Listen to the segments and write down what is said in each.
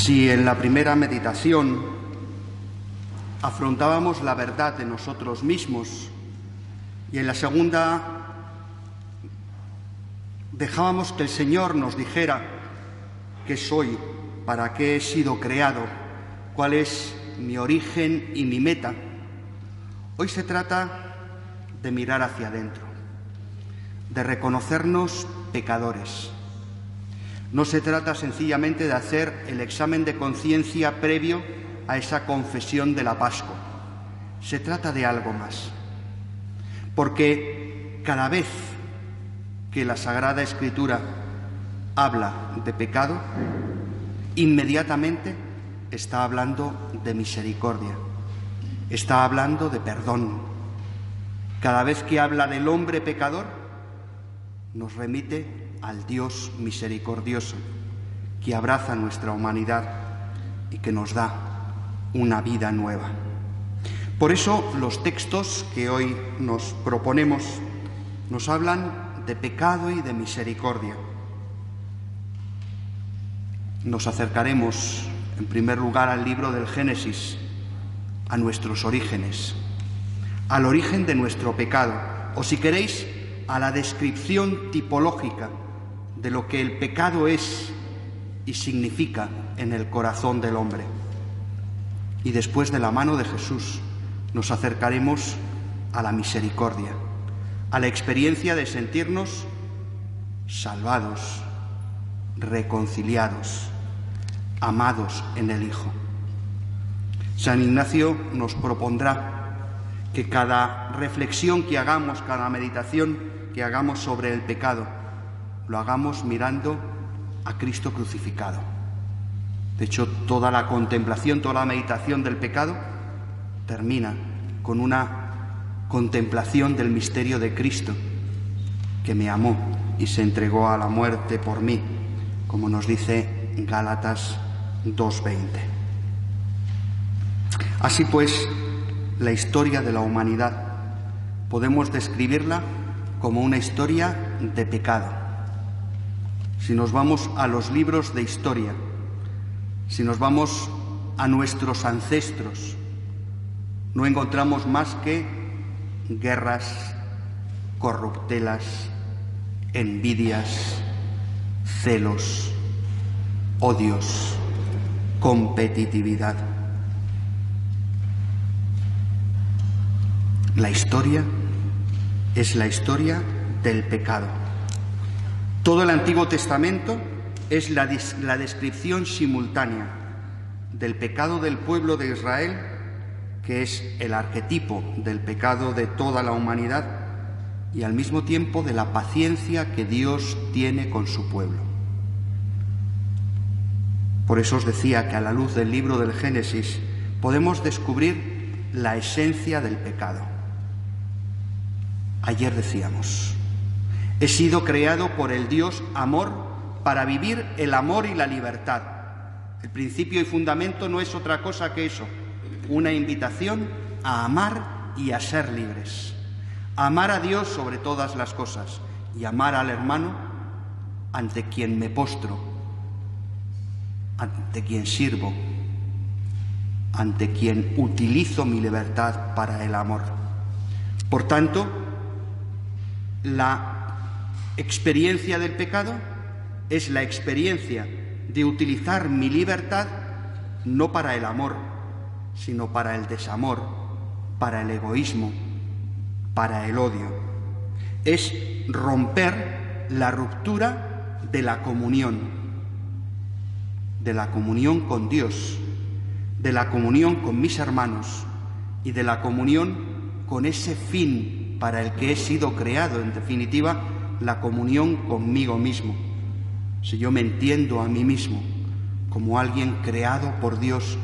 Si en la primera meditación afrontábamos la verdad de nosotros mismos y en la segunda dejábamos que el Señor nos dijera qué soy, para qué he sido creado, cuál es mi origen y mi meta, hoy se trata de mirar hacia adentro, de reconocernos pecadores. No se trata sencillamente de hacer el examen de conciencia previo a esa confesión de la Pascua. Se trata de algo más. Porque cada vez que la Sagrada Escritura habla de pecado, inmediatamente está hablando de misericordia, está hablando de perdón. Cada vez que habla del hombre pecador, nos remite al Dios misericordioso, que abraza nuestra humanidad y que nos da una vida nueva. Por eso los textos que hoy nos proponemos nos hablan de pecado y de misericordia. Nos acercaremos, en primer lugar, al libro del Génesis, a nuestros orígenes, al origen de nuestro pecado, o si queréis, a la descripción tipológica de lo que el pecado es y significa en el corazón del hombre. Y después, de la mano de Jesús, nos acercaremos a la misericordia, a la experiencia de sentirnos salvados, reconciliados, amados en el Hijo. San Ignacio nos propondrá que cada reflexión que hagamos, cada meditación que hagamos sobre el pecado, lo hagamos mirando a Cristo crucificado. De hecho, toda la contemplación, toda la meditación del pecado termina con una contemplación del misterio de Cristo, que me amó y se entregó a la muerte por mí, como nos dice Gálatas 2:20. Así pues, la historia de la humanidad podemos describirla como una historia de pecado. Si nos vamos a los libros de historia, si nos vamos a nuestros ancestros, no encontramos más que guerras, corruptelas, envidias, celos, odios, competitividad. La historia es la historia del pecado. Todo el Antiguo Testamento es la descripción simultánea del pecado del pueblo de Israel, que es el arquetipo del pecado de toda la humanidad, y al mismo tiempo de la paciencia que Dios tiene con su pueblo. Por eso os decía que a la luz del libro del Génesis podemos descubrir la esencia del pecado. Ayer decíamos: he sido creado por el Dios amor para vivir el amor y la libertad. El principio y fundamento no es otra cosa que eso, una invitación a amar y a ser libres. Amar a Dios sobre todas las cosas y amar al hermano ante quien me postro, ante quien sirvo, ante quien utilizo mi libertad para el amor. Por tanto, la experiencia del pecado es la experiencia de utilizar mi libertad no para el amor, sino para el desamor, para el egoísmo, para el odio. Es romper la ruptura de la comunión con Dios, de la comunión con mis hermanos y de la comunión con ese fin para el que he sido creado, en definitiva, la comunión conmigo mismo. Si yo me entiendo a mí mismo como alguien creado por Dios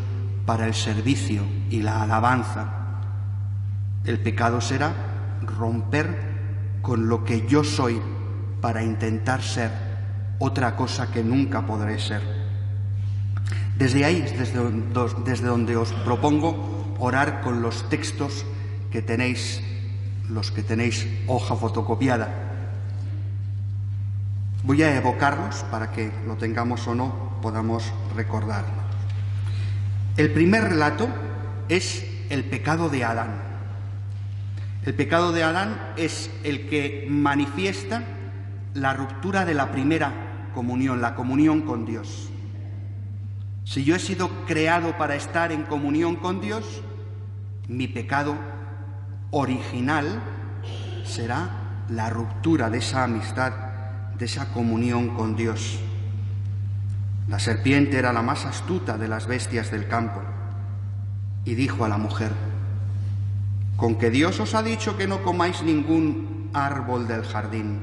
para el servicio y la alabanza, el pecado será romper con lo que yo soy para intentar ser otra cosa que nunca podré ser. Desde ahí es desde donde os propongo orar con los textos que tenéis, los que tenéis hoja fotocopiada. Voy a evocarlos para que lo tengamos o no, podamos recordarlos. El primer relato es el pecado de Adán. El pecado de Adán es el que manifiesta la ruptura de la primera comunión, la comunión con Dios. Si yo he sido creado para estar en comunión con Dios, mi pecado original será la ruptura de esa amistad, de esa comunión con Dios. La serpiente era la más astuta de las bestias del campo y dijo a la mujer: ¿con que Dios os ha dicho que no comáis ningún árbol del jardín?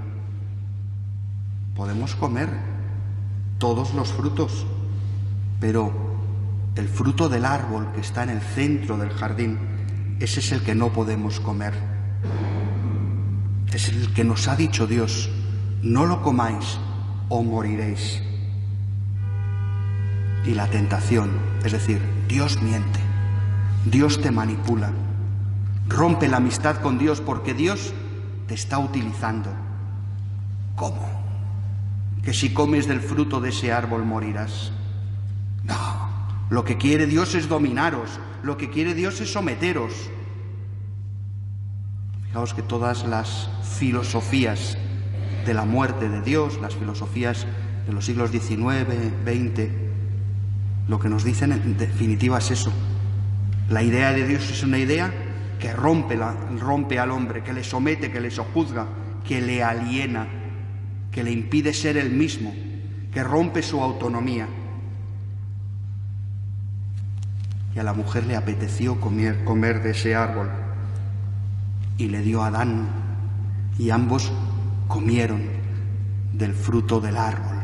Podemos comer todos los frutos, pero el fruto del árbol que está en el centro del jardín, ese es el que no podemos comer. Es el que nos ha dicho Dios: no lo comáis o moriréis. Y la tentación, es decir, Dios miente, Dios te manipula, rompe la amistad con Dios porque Dios te está utilizando. ¿Cómo? ¿Que si comes del fruto de ese árbol morirás? No, lo que quiere Dios es dominaros, lo que quiere Dios es someteros. Fijaos que todas las filosofías de la muerte de Dios, las filosofías de los siglos XIX, XX, lo que nos dicen en definitiva es eso. La idea de Dios es una idea que rompe al hombre, que le somete, que le sojuzga, que le aliena, que le impide ser él mismo, que rompe su autonomía. Y a la mujer le apeteció comer de ese árbol, y le dio a Adán, y ambos comieron del fruto del árbol.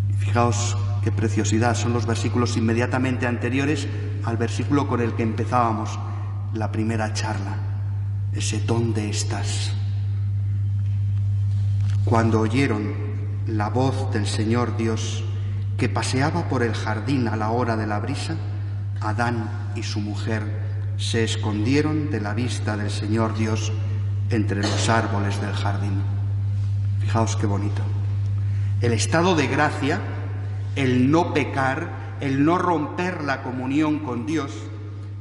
Y fijaos qué preciosidad, son los versículos inmediatamente anteriores al versículo con el que empezábamos la primera charla, ese ¿dónde estás? Cuando oyeron la voz del Señor Dios que paseaba por el jardín a la hora de la brisa, Adán y su mujer se escondieron de la vista del Señor Dios entre los árboles del jardín. Fijaos qué bonito. El estado de gracia, el no pecar, el no romper la comunión con Dios,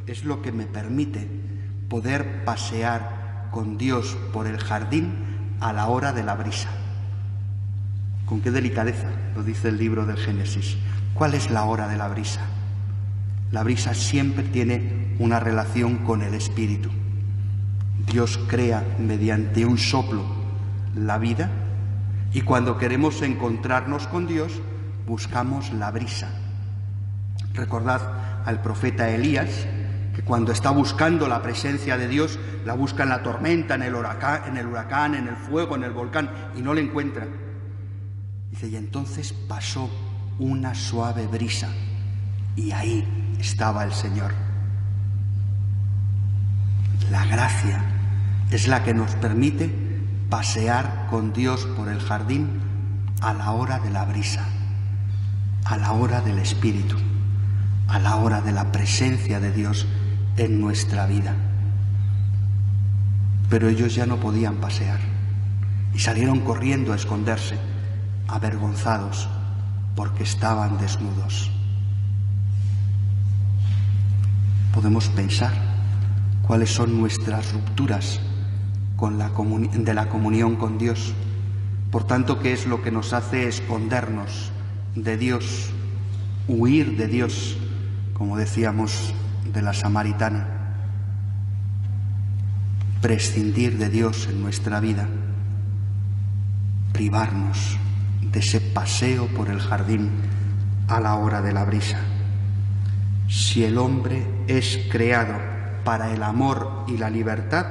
es lo que me permite poder pasear con Dios por el jardín a la hora de la brisa. Con qué delicadeza lo dice el libro del Génesis. ¿Cuál es la hora de la brisa? La brisa siempre tiene una relación con el Espíritu. Dios crea mediante un soplo la vida, y cuando queremos encontrarnos con Dios, buscamos la brisa. Recordad al profeta Elías, que cuando está buscando la presencia de Dios, la busca en la tormenta, en el huracán, en el fuego, en el volcán, y no la encuentra. Dice, y entonces pasó una suave brisa, y ahí estaba el Señor. La gracia es la que nos permite pasear con Dios por el jardín a la hora de la brisa, a la hora del Espíritu, a la hora de la presencia de Dios en nuestra vida. Pero ellos ya no podían pasear y salieron corriendo a esconderse, avergonzados porque estaban desnudos. Podemos pensar cuáles son nuestras rupturas de la comunión con Dios. Por tanto, ¿qué es lo que nos hace escondernos de Dios, huir de Dios, como decíamos de la samaritana? Prescindir de Dios en nuestra vida, privarnos de ese paseo por el jardín a la hora de la brisa. Si el hombre es creado para el amor y la libertad,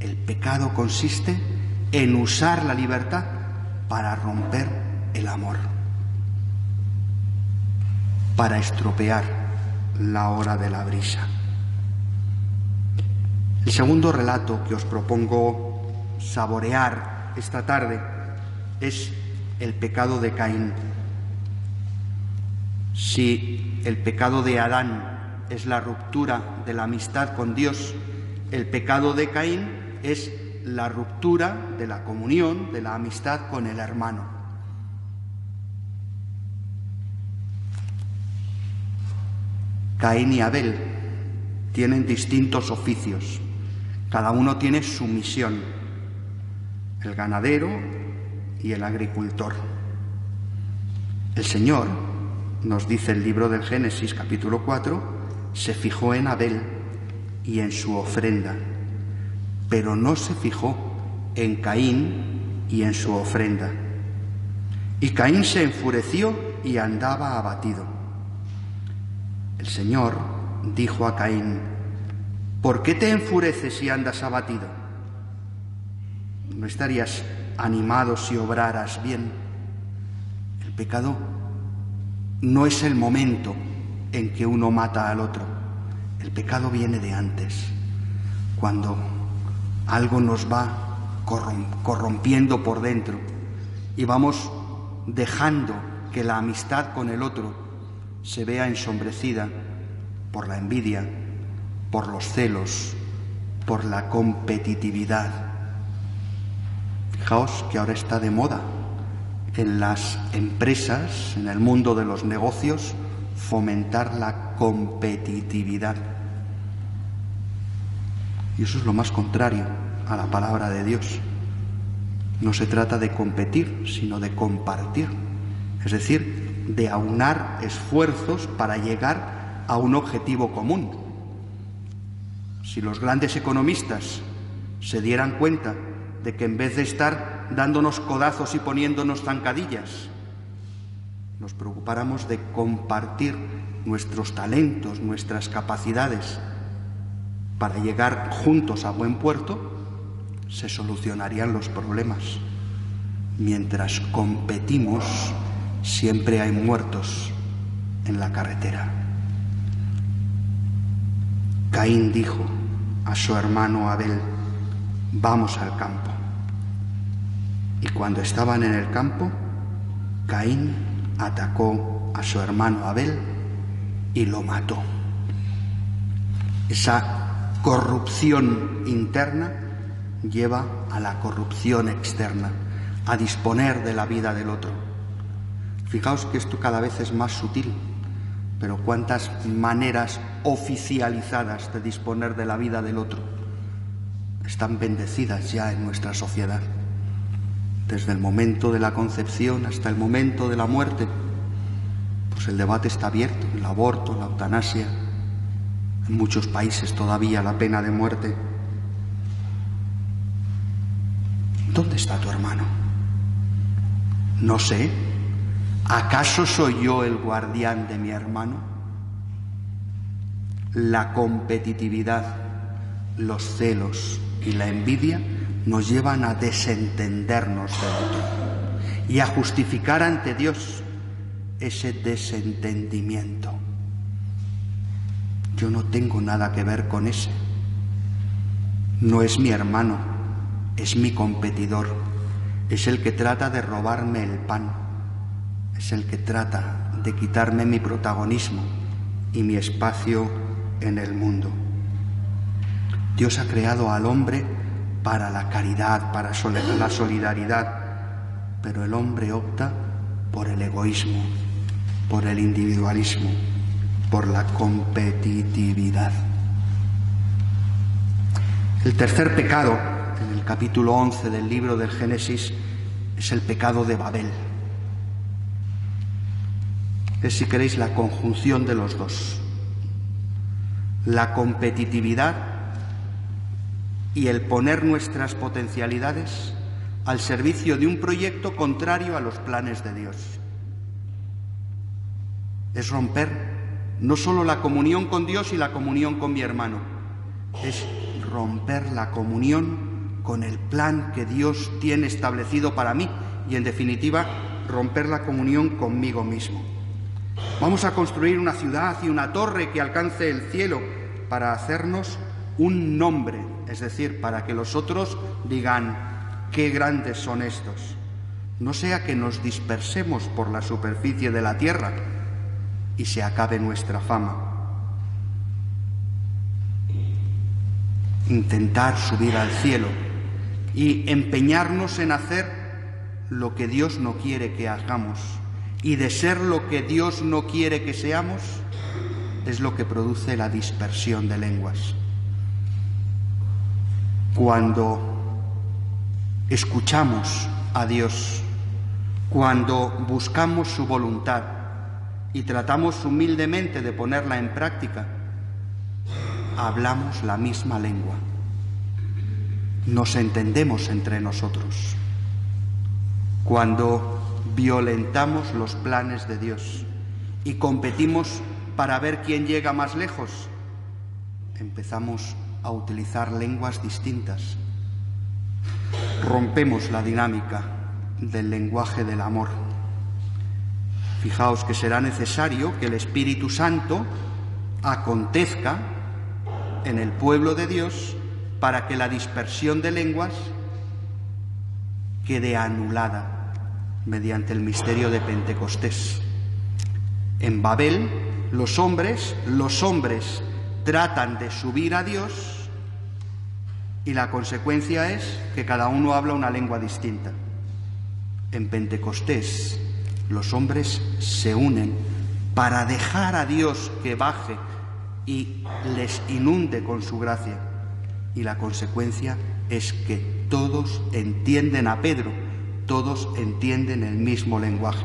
el pecado consiste en usar la libertad para romper el amor, para estropear la hora de la brisa. El segundo relato que os propongo saborear esta tarde es el pecado de Caín. Si el pecado de Adán es la ruptura de la amistad con Dios, el pecado de Caín es la ruptura de la comunión, de la amistad con el hermano. Caín y Abel tienen distintos oficios, cada uno tiene su misión, el ganadero y el agricultor. El Señor, nos dice el libro del Génesis capítulo 4, se fijó en Abel y en su ofrenda, pero no se fijó en Caín y en su ofrenda. Y Caín se enfureció y andaba abatido. El Señor dijo a Caín: ¿por qué te enfureces y andas abatido? ¿No estarías animado si obraras bien? El pecado no es el momento en que uno mata al otro. El pecado viene de antes, cuando algo nos va corrompiendo por dentro y vamos dejando que la amistad con el otro se vea ensombrecida por la envidia, por los celos, por la competitividad. Fijaos que ahora está de moda en las empresas, en el mundo de los negocios, fomentar la competitividad. Y eso es lo más contrario a la palabra de Dios. No se trata de competir, sino de compartir. Es decir, de aunar esfuerzos para llegar a un objetivo común. Si los grandes economistas se dieran cuenta de que en vez de estar dándonos codazos y poniéndonos zancadillas, nos preocupáramos de compartir nuestros talentos, nuestras capacidades, para llegar juntos a buen puerto, se solucionarían los problemas. Mientras competimos, siempre hay muertos en la carretera. Caín dijo a su hermano Abel: vamos al campo. Y cuando estaban en el campo, Caín atacó a su hermano Abel y lo mató. Esa corrupción interna lleva a la corrupción externa, a disponer de la vida del otro. Fijaos que esto cada vez es más sutil, pero cuántas maneras oficializadas de disponer de la vida del otro están bendecidas ya en nuestra sociedad. Desde el momento de la concepción hasta el momento de la muerte, pues el debate está abierto: el aborto, la eutanasia, en muchos países todavía la pena de muerte. ¿Dónde está tu hermano? No sé. ¿Acaso soy yo el guardián de mi hermano? La competitividad, los celos y la envidia nos llevan a desentendernos del otro y a justificar ante Dios ese desentendimiento. Yo no tengo nada que ver con ese. No es mi hermano, es mi competidor. Es el que trata de robarme el pan. Es el que trata de quitarme mi protagonismo y mi espacio en el mundo. Dios ha creado al hombre para la caridad, para la solidaridad, pero el hombre opta por el egoísmo, por el individualismo, por la competitividad. El tercer pecado, en el capítulo 11 del libro del Génesis, es el pecado de Babel. Es, si queréis, la conjunción de los dos: la competitividad y el poner nuestras potencialidades al servicio de un proyecto contrario a los planes de Dios. Es romper no solo la comunión con Dios y la comunión con mi hermano, es romper la comunión con el plan que Dios tiene establecido para mí y, en definitiva, romper la comunión conmigo mismo. Vamos a construir una ciudad y una torre que alcance el cielo para hacernos un nombre, es decir, para que los otros digan: qué grandes son estos. No sea que nos dispersemos por la superficie de la tierra y se acabe nuestra fama. Intentar subir al cielo y empeñarnos en hacer lo que Dios no quiere que hagamos y de ser lo que Dios no quiere que seamos, es lo que produce la dispersión de lenguas. Cuando escuchamos a Dios, cuando buscamos su voluntad y tratamos humildemente de ponerla en práctica, hablamos la misma lengua, nos entendemos entre nosotros. Cuando violentamos los planes de Dios y competimos para ver quién llega más lejos, empezamos a utilizar lenguas distintas. Rompemos la dinámica del lenguaje del amor. Fijaos que será necesario que el Espíritu Santo acontezca en el pueblo de Dios para que la dispersión de lenguas quede anulada mediante el misterio de Pentecostés. En Babel, los hombres tratan de subir a Dios y la consecuencia es que cada uno habla una lengua distinta. En Pentecostés, los hombres se unen para dejar a Dios que baje y les inunde con su gracia. Y la consecuencia es que todos entienden a Pedro, todos entienden el mismo lenguaje,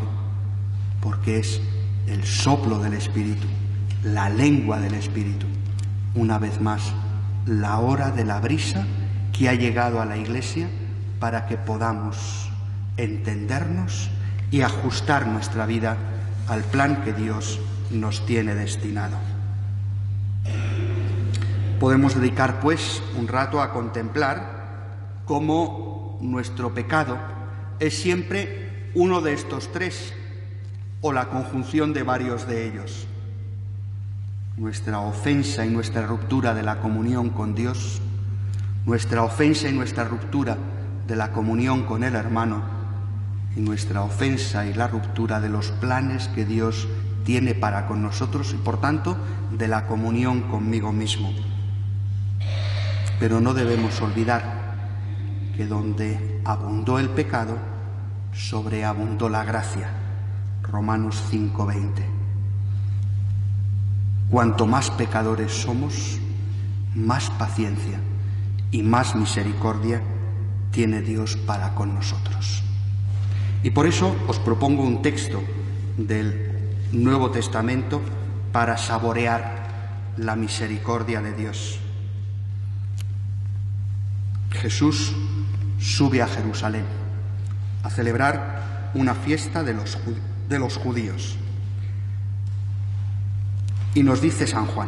porque es el soplo del Espíritu, la lengua del Espíritu. Una vez más, la hora de la brisa que ha llegado a la Iglesia para que podamos entendernos y ajustar nuestra vida al plan que Dios nos tiene destinado. Podemos dedicar, pues, un rato a contemplar cómo nuestro pecado es siempre uno de estos tres, o la conjunción de varios de ellos. Nuestra ofensa y nuestra ruptura de la comunión con Dios, nuestra ofensa y nuestra ruptura de la comunión con el hermano, y nuestra ofensa y la ruptura de los planes que Dios tiene para con nosotros y, por tanto, de la comunión conmigo mismo. Pero no debemos olvidar que donde abundó el pecado, sobreabundó la gracia. Romanos 5:20. Cuanto más pecadores somos, más paciencia y más misericordia tiene Dios para con nosotros. Y por eso os propongo un texto del Nuevo Testamento para saborear la misericordia de Dios. Jesús sube a Jerusalén a celebrar una fiesta de los judíos. Y nos dice San Juan: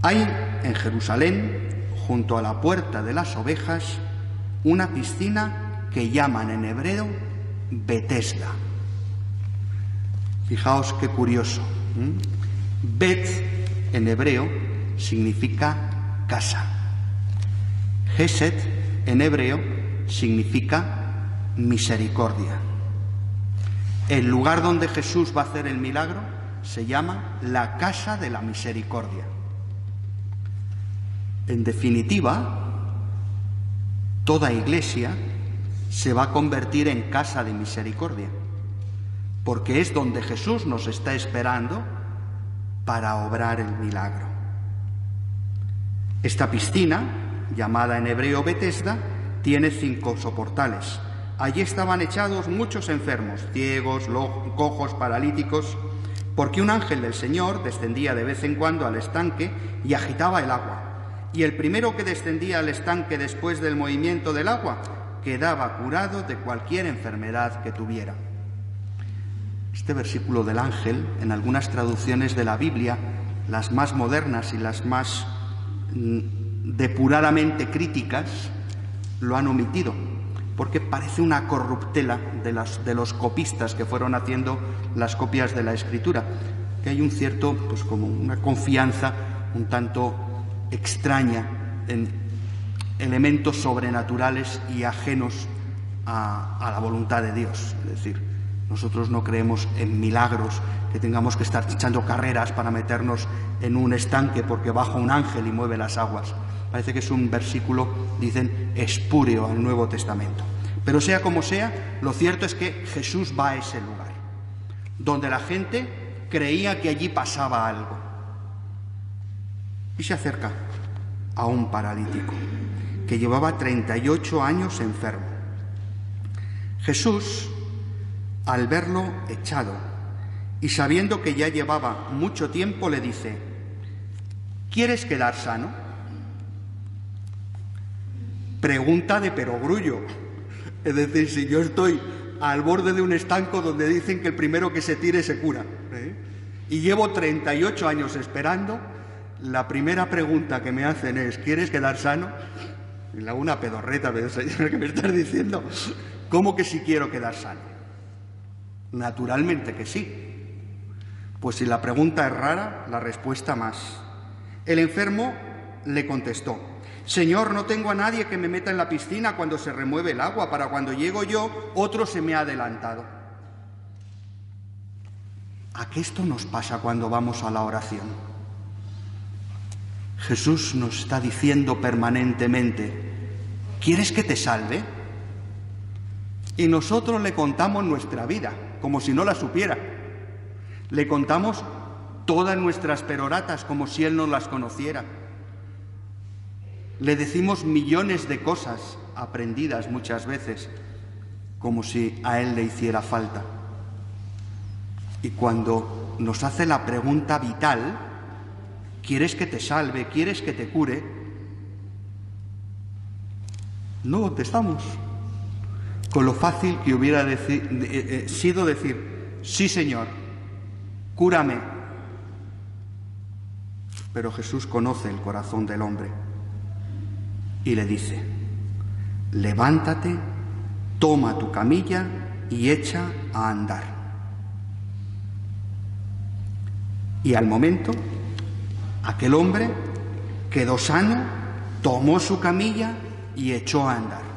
hay en Jerusalén, junto a la puerta de las ovejas, una piscina que llaman en hebreo Betesda. Fijaos qué curioso. Bet en hebreo significa casa. Gesed en hebreo significa misericordia. El lugar donde Jesús va a hacer el milagro se llama la casa de la misericordia. En definitiva, toda iglesia se va a convertir en casa de misericordia, porque es donde Jesús nos está esperando para obrar el milagro. Esta piscina, llamada en hebreo Betesda, tiene 5 soportales. Allí estaban echados muchos enfermos, ciegos, cojos, paralíticos, porque un ángel del Señor descendía de vez en cuando al estanque y agitaba el agua. Y el primero que descendía al estanque después del movimiento del agua quedaba curado de cualquier enfermedad que tuviera. Este versículo del ángel, en algunas traducciones de la Biblia, las más modernas y las más depuradamente críticas, lo han omitido, porque parece una corruptela de los copistas que fueron haciendo las copias de la Escritura, que hay un cierto, pues como una confianza un tanto extraña en elementos sobrenaturales y ajenos a la voluntad de Dios. Es decir, nosotros no creemos en milagros, que tengamos que estar echando carreras para meternos en un estanque porque baja un ángel y mueve las aguas. Parece que es un versículo, dicen, espúreo al Nuevo Testamento. Pero sea como sea, lo cierto es que Jesús va a ese lugar, donde la gente creía que allí pasaba algo. y se acerca a un paralítico que llevaba 38 años enfermo. Jesús, al verlo echado y sabiendo que ya llevaba mucho tiempo, le dice: ¿quieres quedar sano? Pregunta de perogrullo. Es decir, si yo estoy al borde de un estanco donde dicen que el primero que se tire se cura, y llevo 38 años esperando, la primera pregunta que me hacen es: ¿quieres quedar sano? Y le hago una pedorreta, pero señor, ¿qué me estás diciendo? ¿Cómo que si quiero quedar sano? Naturalmente que sí. Pues si la pregunta es rara, la respuesta más. El enfermo le contestó: Señor, no tengo a nadie que me meta en la piscina cuando se remueve el agua. Para cuando llego yo, otro se me ha adelantado. ¿A qué esto nos pasa cuando vamos a la oración? Jesús nos está diciendo permanentemente: ¿quieres que te salve? Y nosotros le contamos nuestra vida, como si no la supiera. Le contamos todas nuestras peroratas, como si Él no las conociera. Le decimos millones de cosas aprendidas muchas veces, como si a Él le hiciera falta. Y cuando nos hace la pregunta vital: ¿quieres que te salve? ¿Quieres que te cure? No contestamos. Con lo fácil que hubiera sido decir: sí, Señor, cúrame. Pero Jesús conoce el corazón del hombre y le dice: levántate, toma tu camilla y echa a andar. Y al momento, aquel hombre quedó sano, tomó su camilla y echó a andar.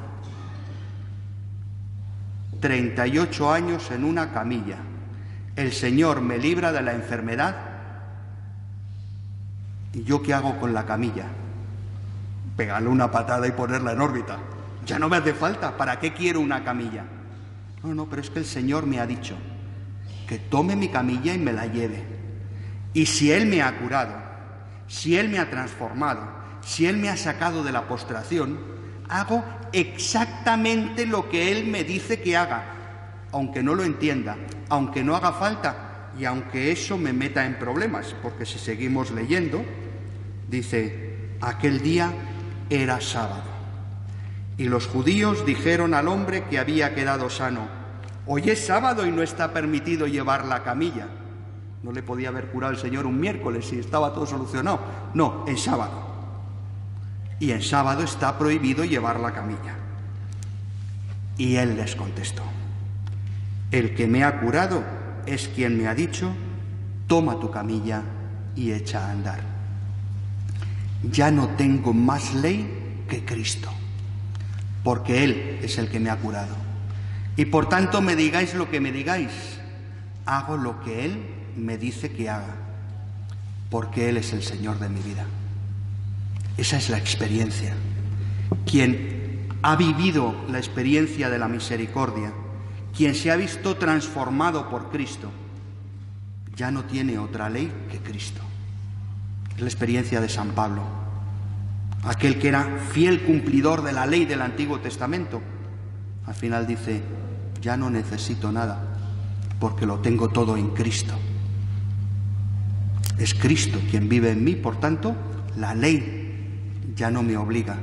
38 años en una camilla. El Señor me libra de la enfermedad. ¿Y yo qué hago con la camilla? Pegarle una patada y ponerla en órbita. Ya no me hace falta. ¿Para qué quiero una camilla? No, pero es que el Señor me ha dicho que tome mi camilla y me la lleve. Y si Él me ha curado, si Él me ha transformado, si Él me ha sacado de la postración, hago exactamente lo que Él me dice que haga, aunque no lo entienda, aunque no haga falta y aunque eso me meta en problemas, porque si seguimos leyendo, dice: aquel día era sábado, y los judíos dijeron al hombre que había quedado sano: hoy es sábado y no está permitido llevar la camilla. No le podía haber curado el Señor un miércoles si estaba todo solucionado. No, en sábado. Y en sábado está prohibido llevar la camilla. Y Él les contestó: el que me ha curado es quien me ha dicho: toma tu camilla y echa a andar. Ya no tengo más ley que Cristo, porque Él es el que me ha curado. Y por tanto, me digáis lo que me digáis, hago lo que Él me dice que haga, porque Él es el Señor de mi vida. Esa es la experiencia. Quien ha vivido la experiencia de la misericordia, quien se ha visto transformado por Cristo, ya no tiene otra ley que Cristo. Es la experiencia de San Pablo, aquel que era fiel cumplidor de la ley del Antiguo Testamento. Al final dice: ya no necesito nada, porque lo tengo todo en Cristo. Es Cristo quien vive en mí, por tanto, la ley ya no me obliga.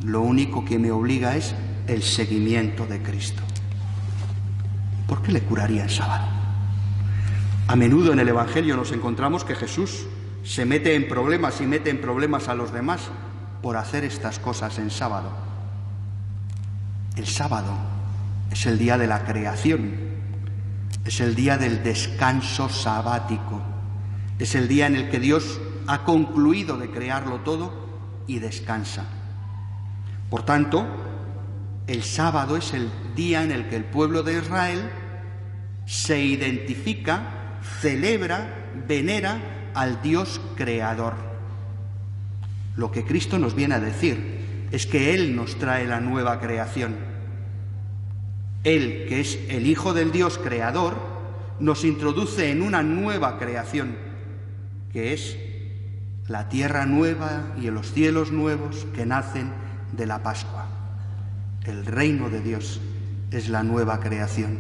Lo único que me obliga es el seguimiento de Cristo. ¿Por qué le curaría el sábado? A menudo en el Evangelio nos encontramos que Jesús se mete en problemas y mete en problemas a los demás por hacer estas cosas en sábado. El sábado es el día de la creación, es el día del descanso sabático, es el día en el que Dios ha concluido de crearlo todo y descansa. Por tanto, el sábado es el día en el que el pueblo de Israel se identifica, celebra, venera al Dios creador. Lo que Cristo nos viene a decir es que Él nos trae la nueva creación. Él, que es el Hijo del Dios creador, nos introduce en una nueva creación, que es la tierra nueva y los cielos nuevos que nacen de la Pascua. El reino de Dios es la nueva creación.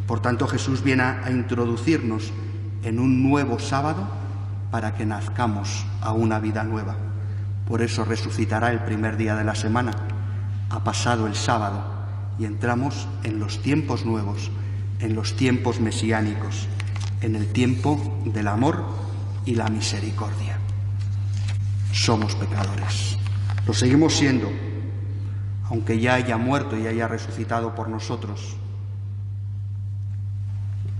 Por tanto, Jesús viene a introducirnos en un nuevo sábado para que nazcamos a una vida nueva. Por eso resucitará el primer día de la semana. Ha pasado el sábado y entramos en los tiempos nuevos, en los tiempos mesiánicos, en el tiempo del amor y la misericordia. Somos pecadores, lo seguimos siendo, aunque ya haya muerto y haya resucitado por nosotros,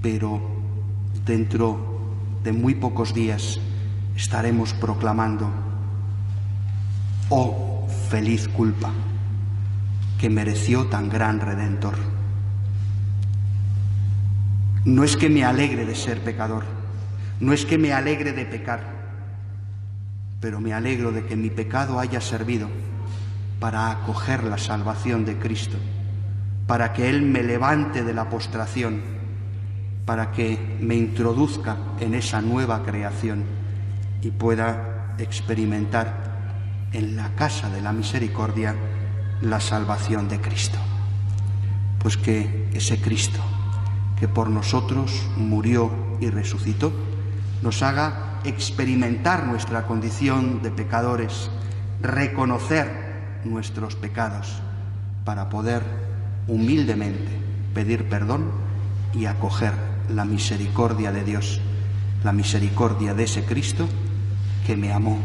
pero dentro de muy pocos días estaremos proclamando: oh feliz culpa que mereció tan gran Redentor. No es que me alegre de ser pecador, no es que me alegre de pecar, pero me alegro de que mi pecado haya servido para acoger la salvación de Cristo, para que Él me levante de la postración, para que me introduzca en esa nueva creación y pueda experimentar en la casa de la misericordia la salvación de Cristo. Pues que ese Cristo que por nosotros murió y resucitó nos haga experimentar nuestra condición de pecadores, reconocer nuestros pecados para poder humildemente pedir perdón y acoger la misericordia de Dios, la misericordia de ese Cristo que me amó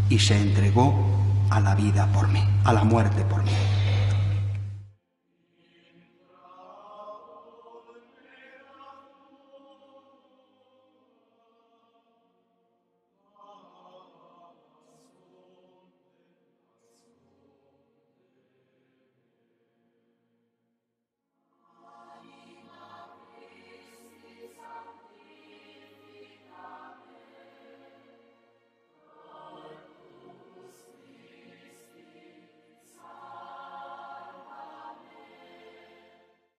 y se entregó a la vida por mí, a la muerte por mí.